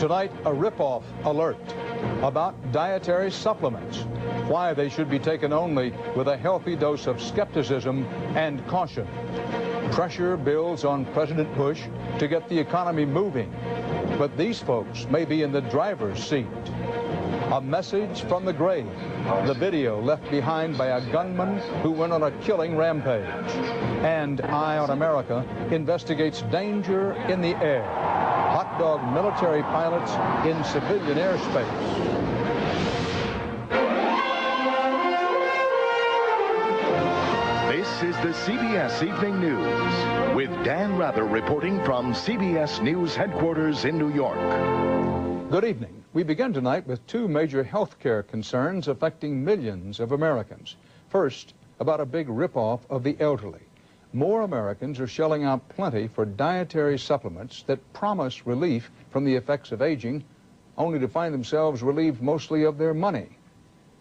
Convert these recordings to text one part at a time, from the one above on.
Tonight, a rip-off alert about dietary supplements, why they should be taken only with a healthy dose of skepticism and caution. Pressure builds on President Bush to get the economy moving, but these folks may be in the driver's seat. A message from the grave, the video left behind by a gunman who went on a killing rampage. And Eye on America investigates danger in the air. Hot dog military pilots in civilian airspace. This is the CBS Evening News with Dan Rather reporting from CBS News headquarters in New York. Good evening. We begin tonight with two major health care concerns affecting millions of Americans. First, about a big rip-off of the elderly. More Americans are shelling out plenty for dietary supplements that promise relief from the effects of aging, only to find themselves relieved mostly of their money.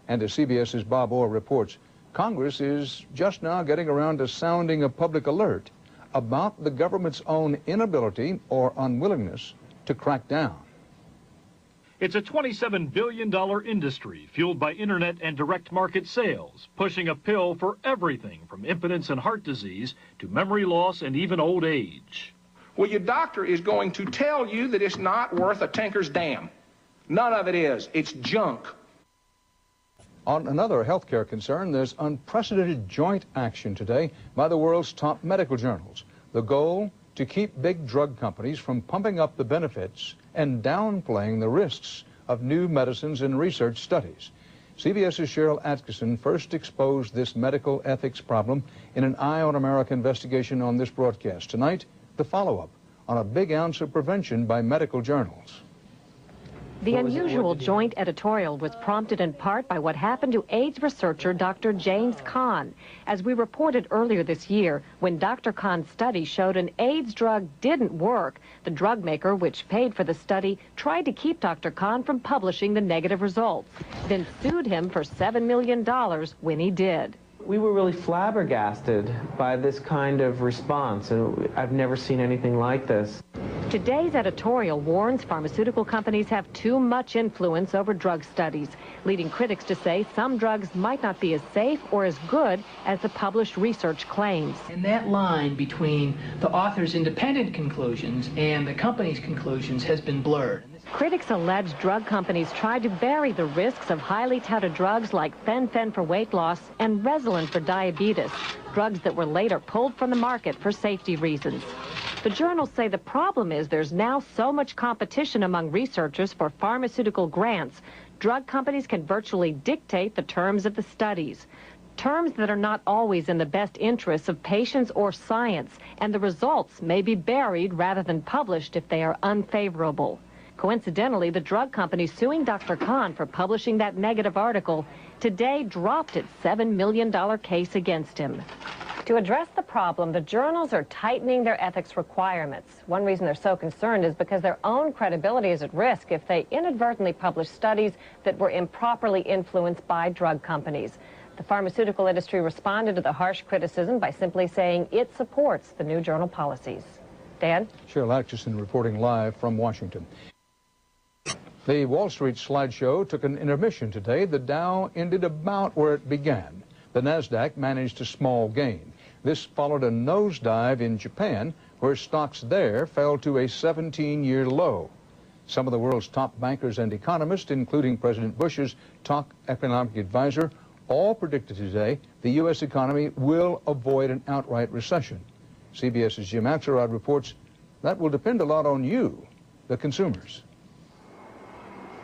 And as CBS's Bob Orr reports, Congress is just now getting around to sounding a public alert about the government's own inability or unwillingness to crack down. It's a $27 billion industry fueled by internet and direct market sales, pushing a pill for everything from impotence and heart disease to memory loss and even old age. Well, your doctor is going to tell you that it's not worth a tinker's damn. None of it is. It's junk. On another healthcare concern, there's unprecedented joint action today by the world's top medical journals. The goal, to keep big drug companies from pumping up the benefits and downplaying the risks of new medicines and research studies. CBS's Cheryl Atkinson first exposed this medical ethics problem in an Eye on America investigation on this broadcast. Tonight, the follow-up on a big ounce of prevention by medical journals. The unusual joint editorial was prompted in part by what happened to AIDS researcher Dr. James Kahn. As we reported earlier this year, when Dr. Kahn's study showed an AIDS drug didn't work, the drug maker, which paid for the study, tried to keep Dr. Kahn from publishing the negative results, then sued him for $7 million when he did. We were really flabbergasted by this kind of response, and I've never seen anything like this. Today's editorial warns pharmaceutical companies have too much influence over drug studies, leading critics to say some drugs might not be as safe or as good as the published research claims. And that line between the author's independent conclusions and the company's conclusions has been blurred. Critics allege drug companies tried to bury the risks of highly touted drugs like fen-phen for weight loss and Resolin for diabetes, drugs that were later pulled from the market for safety reasons. The journals say the problem is there's now so much competition among researchers for pharmaceutical grants, drug companies can virtually dictate the terms of the studies. Terms that are not always in the best interests of patients or science, and the results may be buried rather than published if they are unfavorable. Coincidentally, the drug company suing Dr. Kahn for publishing that negative article today dropped its $7 million case against him. To address the problem, the journals are tightening their ethics requirements. One reason they're so concerned is because their own credibility is at risk if they inadvertently publish studies that were improperly influenced by drug companies. The pharmaceutical industry responded to the harsh criticism by simply saying it supports the new journal policies. Dan? Cheryl Atkinson reporting live from Washington. The Wall Street slideshow took an intermission today. The Dow ended about where it began. The Nasdaq managed a small gain. This followed a nosedive in Japan, where stocks there fell to a 17-year low. Some of the world's top bankers and economists, including President Bush's top economic advisor, all predicted today the U.S. economy will avoid an outright recession. CBS's Jim Axelrod reports that will depend a lot on you, the consumers.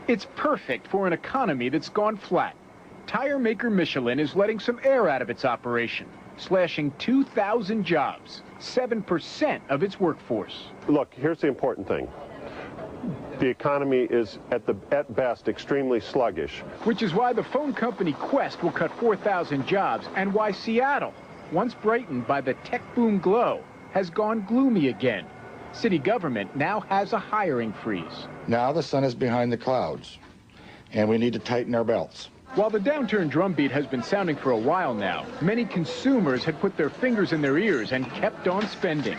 It's perfect for an economy that's gone flat. Tire maker Michelin is letting some air out of its operation, slashing 2,000 jobs, 7% of its workforce. Look, here's the important thing. The economy is, at best, extremely sluggish. Which is why the phone company Quest will cut 4,000 jobs, and why Seattle, once brightened by the tech boom glow, has gone gloomy again. City government now has a hiring freeze. Now the sun is behind the clouds, and we need to tighten our belts. While the downturn drumbeat has been sounding for a while now, many consumers had put their fingers in their ears and kept on spending.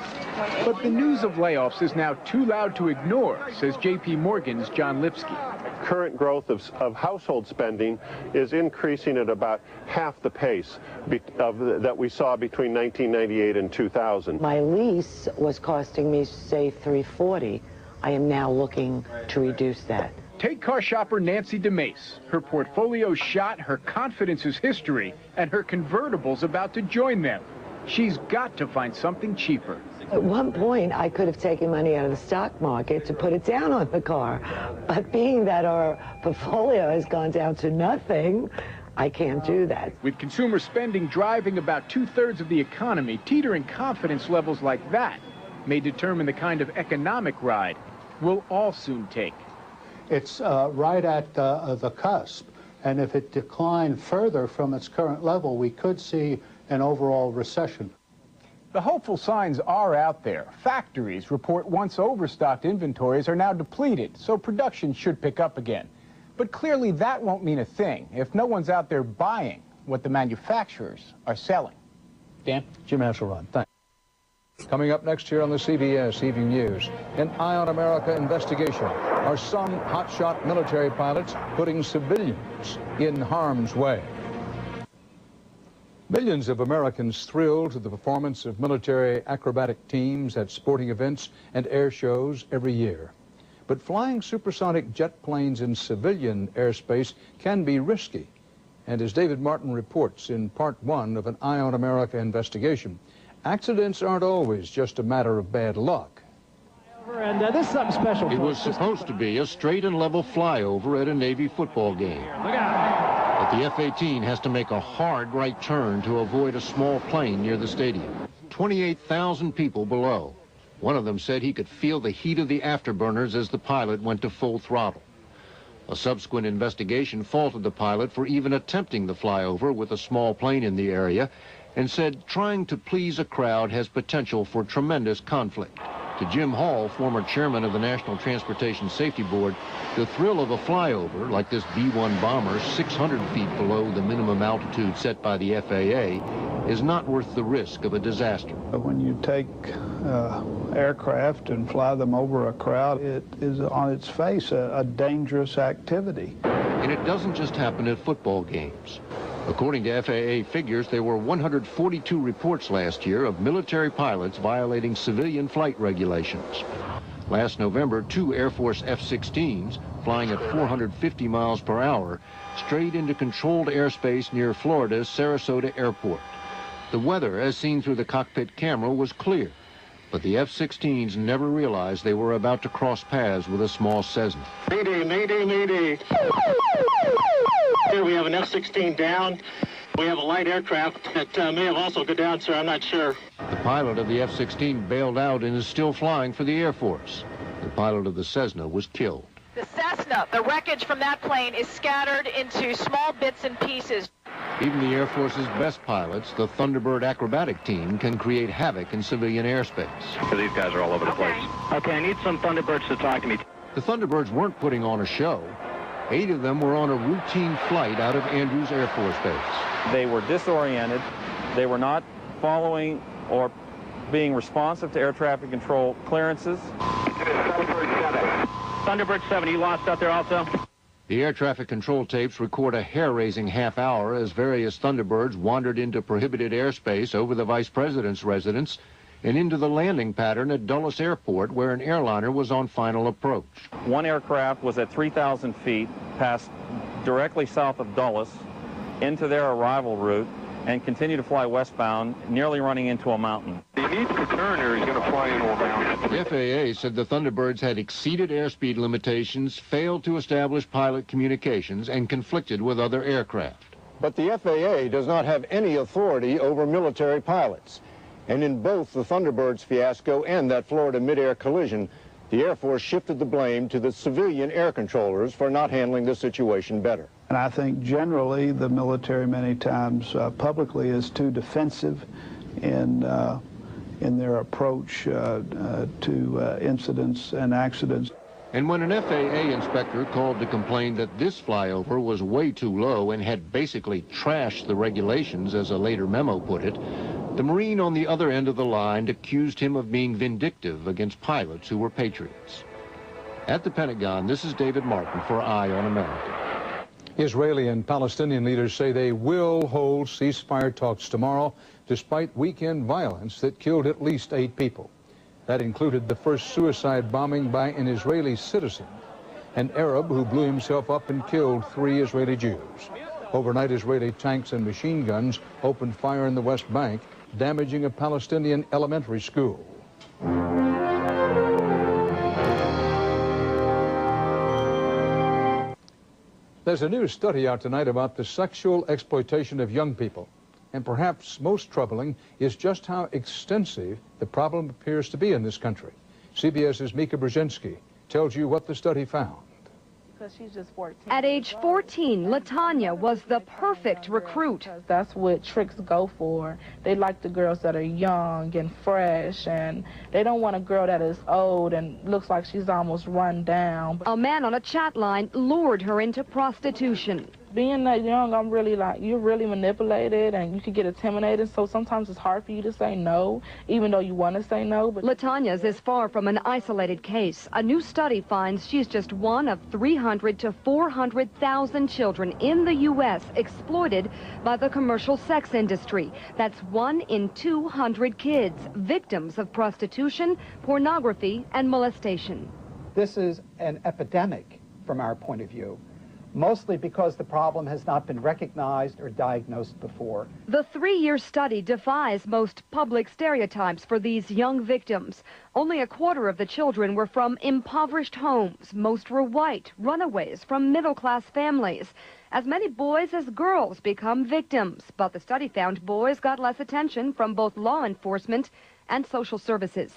But the news of layoffs is now too loud to ignore, says J.P. Morgan's John Lipsky. Current growth of household spending is increasing at about half the pace that we saw between 1998 and 2000. My lease was costing me, say, $340. I am now looking to reduce that. Take car shopper Nancy DeMace. Her portfolio's shot, her confidence is history, and her convertible's about to join them. She's got to find something cheaper. At one point, I could have taken money out of the stock market to put it down on the car. But being that our portfolio has gone down to nothing, I can't do that. With consumer spending driving about 2/3 of the economy, teetering confidence levels like that may determine the kind of economic ride we'll all soon take. It's right at the cusp, and if it declined further from its current level, we could see an overall recession. The hopeful signs are out there. Factories report once overstocked inventories are now depleted, so production should pick up again. But clearly that won't mean a thing if no one's out there buying what the manufacturers are selling. Dan? Jim Hasselrod, thanks. Coming up next here on the CBS Evening News, an Eye on America investigation. Are some hotshot military pilots putting civilians in harm's way? Millions of Americans thrill to the performance of military acrobatic teams at sporting events and air shows every year. But flying supersonic jet planes in civilian airspace can be risky. And as David Martin reports in Part 1 of an Eye on America investigation, accidents aren't always just a matter of bad luck. And this is something special. It was supposed to be a straight and level flyover at a Navy football game. Look out. But the F-18 has to make a hard right turn to avoid a small plane near the stadium. 28,000 people below. One of them said he could feel the heat of the afterburners as the pilot went to full throttle. A subsequent investigation faulted the pilot for even attempting the flyover with a small plane in the area and said trying to please a crowd has potential for tremendous conflict. To Jim Hall, former chairman of the National Transportation Safety Board, the thrill of a flyover, like this B-1 bomber 600 feet below the minimum altitude set by the FAA, is not worth the risk of a disaster. When you take aircraft and fly them over a crowd, it is on its face a dangerous activity. And it doesn't just happen at football games. According to FAA figures, there were 142 reports last year of military pilots violating civilian flight regulations. Last November, 2 Air Force F-16s, flying at 450 miles per hour, strayed into controlled airspace near Florida's Sarasota Airport. The weather, as seen through the cockpit camera, was clear, but the F-16s never realized they were about to cross paths with a small Cessna. Mayday, mayday, mayday. Here we have an F-16 down. We have a light aircraft that may have also gone down, sir. I'm not sure. The pilot of the F-16 bailed out and is still flying for the Air Force. The pilot of the Cessna was killed. The Cessna, the wreckage from that plane is scattered into small bits and pieces. Even the Air Force's best pilots, the Thunderbird acrobatic team, can create havoc in civilian airspace. These guys are all over the place. Okay, I need some Thunderbirds to talk to me. The Thunderbirds weren't putting on a show. 8 of them were on a routine flight out of Andrews Air Force Base. They were disoriented. They were not following or being responsive to air traffic control clearances. Thunderbird 7, you lost out there also? The air traffic control tapes record a hair-raising half hour as various Thunderbirds wandered into prohibited airspace over the vice president's residence and into the landing pattern at Dulles Airport, where an airliner was on final approach. One aircraft was at 3,000 feet, passed directly south of Dulles into their arrival route, and continued to fly westbound, nearly running into a mountain. He needs to turn or he's going to fly into a mountain. The FAA said the Thunderbirds had exceeded airspeed limitations, failed to establish pilot communications, and conflicted with other aircraft. But the FAA does not have any authority over military pilots. And in both the Thunderbirds fiasco and that Florida mid-air collision, the Air Force shifted the blame to the civilian air controllers for not handling the situation better. And I think generally the military many times publicly is too defensive in their approach to incidents and accidents. And when an FAA inspector called to complain that this flyover was way too low and had basically trashed the regulations, as a later memo put it, the Marine on the other end of the line accused him of being vindictive against pilots who were patriots. At the Pentagon, this is David Martin for Eye on America. Israeli and Palestinian leaders say they will hold ceasefire talks tomorrow, despite weekend violence that killed at least 8 people. That included the first suicide bombing by an Israeli citizen, an Arab who blew himself up and killed 3 Israeli Jews. Overnight, Israeli tanks and machine guns opened fire in the West Bank, damaging a Palestinian elementary school. There's a new study out tonight about the sexual exploitation of young people. And perhaps most troubling is just how extensive the problem appears to be in this country. CBS's Mika Brzezinski tells you what the study found. Because she's just 14. At age 14, LaTanya was the perfect recruit. That's what tricks go for. They like the girls that are young and fresh, and they don't want a girl that is old and looks like she's almost run down. A man on a chat line lured her into prostitution. Being that young, I'm really like, you're really manipulated and you can get intimidated, so sometimes it's hard for you to say no, even though you want to say no. But LaTanya's is far from an isolated case. A new study finds she's just one of 300 to 400,000 children in the U.S. exploited by the commercial sex industry. That's 1 in 200 kids, victims of prostitution, pornography, and molestation. This is an epidemic from our point of view, mostly because the problem has not been recognized or diagnosed before. The 3-year study defies most public stereotypes for these young victims. Only a quarter of the children were from impoverished homes. Most were white, runaways from middle-class families. As many boys as girls become victims, but the study found boys got less attention from both law enforcement and social services.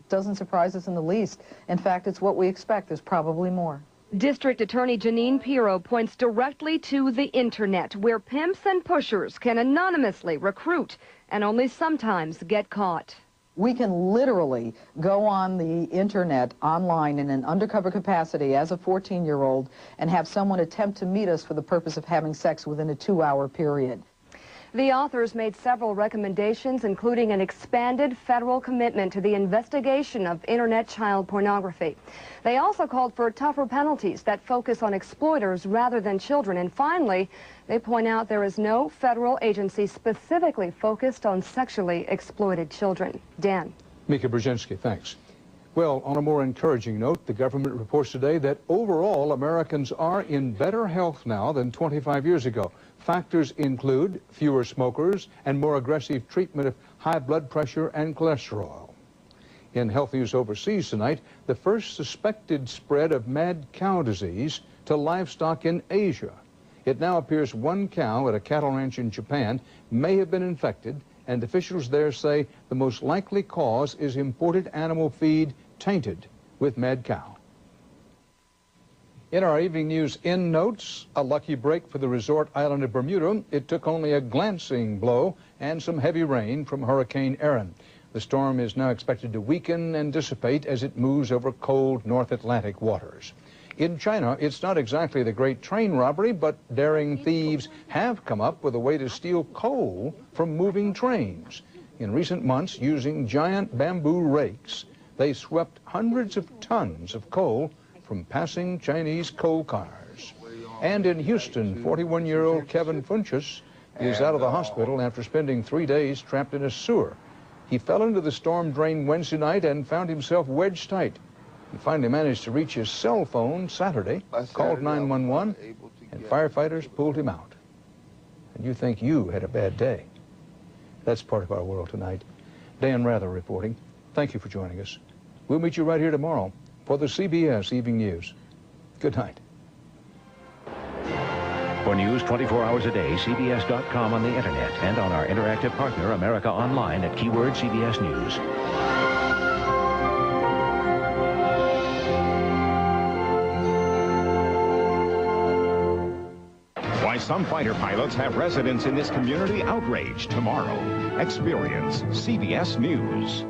It doesn't surprise us in the least. In fact, it's what we expect. There's probably more. District Attorney Janine Pirro points directly to the internet, where pimps and pushers can anonymously recruit and only sometimes get caught. We can literally go on the internet online in an undercover capacity as a 14-year-old and have someone attempt to meet us for the purpose of having sex within a 2-hour period. The authors made several recommendations, including an expanded federal commitment to the investigation of internet child pornography. They also called for tougher penalties that focus on exploiters rather than children. And finally, they point out there is no federal agency specifically focused on sexually exploited children. Dan. Mika Brzezinski, thanks. Well, on a more encouraging note, the government reports today that overall Americans are in better health now than 25 years ago. Factors include fewer smokers and more aggressive treatment of high blood pressure and cholesterol. In Health News Overseas tonight, the first suspected spread of mad cow disease to livestock in Asia. It now appears 1 cow at a cattle ranch in Japan may have been infected, and officials there say the most likely cause is imported animal feed tainted with mad cow. In our evening news end notes, a lucky break for the resort island of Bermuda. It took only a glancing blow and some heavy rain from Hurricane Erin. The storm is now expected to weaken and dissipate as it moves over cold North Atlantic waters. In China, it's not exactly the great train robbery, but daring thieves have come up with a way to steal coal from moving trains. In recent months, using giant bamboo rakes, they swept hundreds of tons of coal from passing Chinese coal cars. And in Houston, 41-year-old Kevin Funchess is out of the hospital after spending 3 days trapped in a sewer. He fell into the storm drain Wednesday night and found himself wedged tight. He finally managed to reach his cell phone Saturday, called 911, and firefighters pulled him out. And you think you had a bad day. That's part of our world tonight. Dan Rather reporting. Thank you for joining us. We'll meet you right here tomorrow for the CBS Evening News. Good night. For news 24 hours a day, CBS.com on the internet and on our interactive partner, America Online, at keyword CBS News. Why some fighter pilots have residents in this community outraged tomorrow. Experience CBS News.